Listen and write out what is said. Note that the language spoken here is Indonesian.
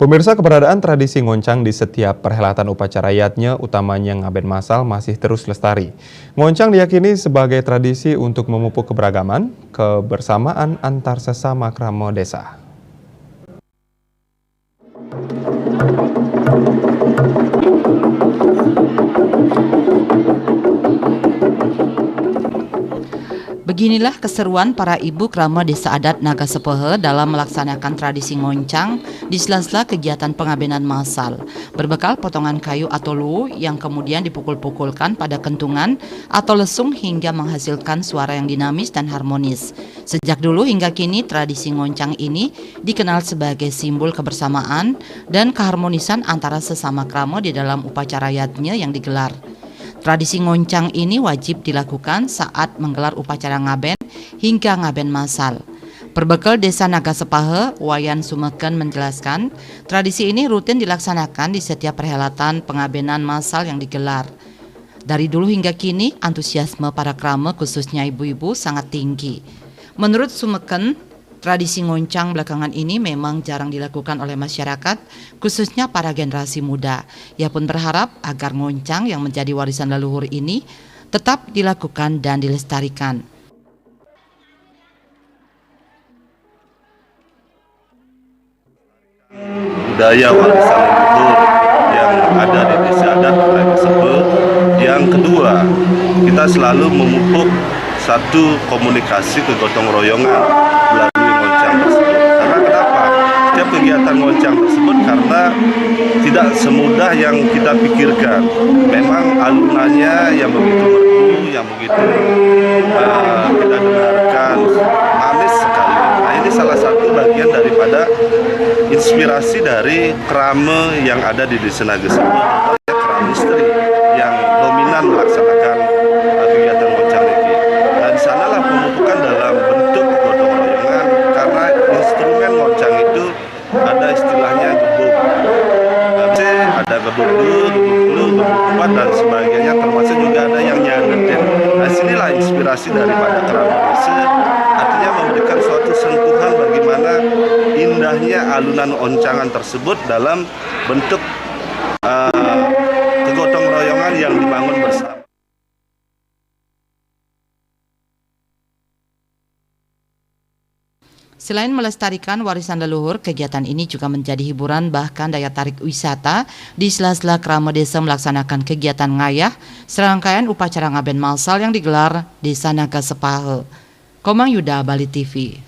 Pemirsa, keberadaan tradisi ngoncang di setiap perhelatan upacara yatnya, utamanya ngaben masal, masih terus lestari. Ngoncang diyakini sebagai tradisi untuk memupuk keberagaman, kebersamaan antar sesama krama desa. Beginilah keseruan para ibu krama desa adat Naga Sepehe dalam melaksanakan tradisi ngoncang di sela-sela kegiatan pengabenan massal. Berbekal potongan kayu atau lu yang kemudian dipukul-pukulkan pada kentungan atau lesung hingga menghasilkan suara yang dinamis dan harmonis. Sejak dulu hingga kini tradisi ngoncang ini dikenal sebagai simbol kebersamaan dan keharmonisan antara sesama krama di dalam upacara yatnya yang digelar. Tradisi ngoncang ini wajib dilakukan saat menggelar upacara ngaben hingga ngaben massal. Perbekal Desa Naga Sepehe, Wayan Sumeken menjelaskan, tradisi ini rutin dilaksanakan di setiap perhelatan pengabenan massal yang digelar. Dari dulu hingga kini, antusiasme para krama khususnya ibu-ibu sangat tinggi. Menurut Sumeken, tradisi ngoncang belakangan ini memang jarang dilakukan oleh masyarakat, khususnya para generasi muda. Ia pun berharap agar ngoncang yang menjadi warisan leluhur ini tetap dilakukan dan dilestarikan. Budaya warisan leluhur yang ada di desa adat Naga Sepehe. Yang kedua, kita selalu memupuk satu komunikasi kegotong royongan melalui ngoncang tersebut. Karena kenapa? Setiap kegiatan ngoncang tersebut karena tidak semudah yang kita pikirkan. Memang alunannya yang begitu merdu, yang begitu kita dengarkan manis sekali. Nah, ini salah satu bagian daripada inspirasi dari krama yang ada di Desa Naga Sepehe, krama istri yang dominan melaksanakan kegiatan ngoncang ini. Dan di sanalah pemupukan dalam bentuk gotong royongan, karena instrumen ngoncang itu ada istilahnya gebuk, ada gebuk lu, gebuk kuat dan sebagainya, termasuk juga ada yang nyangetin. Nah, sinilah inspirasi daripada krama desa, artinya memberikan suatu sentuhan bagaimana indahnya alunan oncangan tersebut dalam bentuk kegotong royongan yang dibangun bersama. Selain melestarikan warisan leluhur, kegiatan ini juga menjadi hiburan bahkan daya tarik wisata di sela-sela krama desa melaksanakan kegiatan ngayah serangkaian upacara ngaben massal yang digelar di Desa Naga Sepehe. Komang Yuda, Bali TV.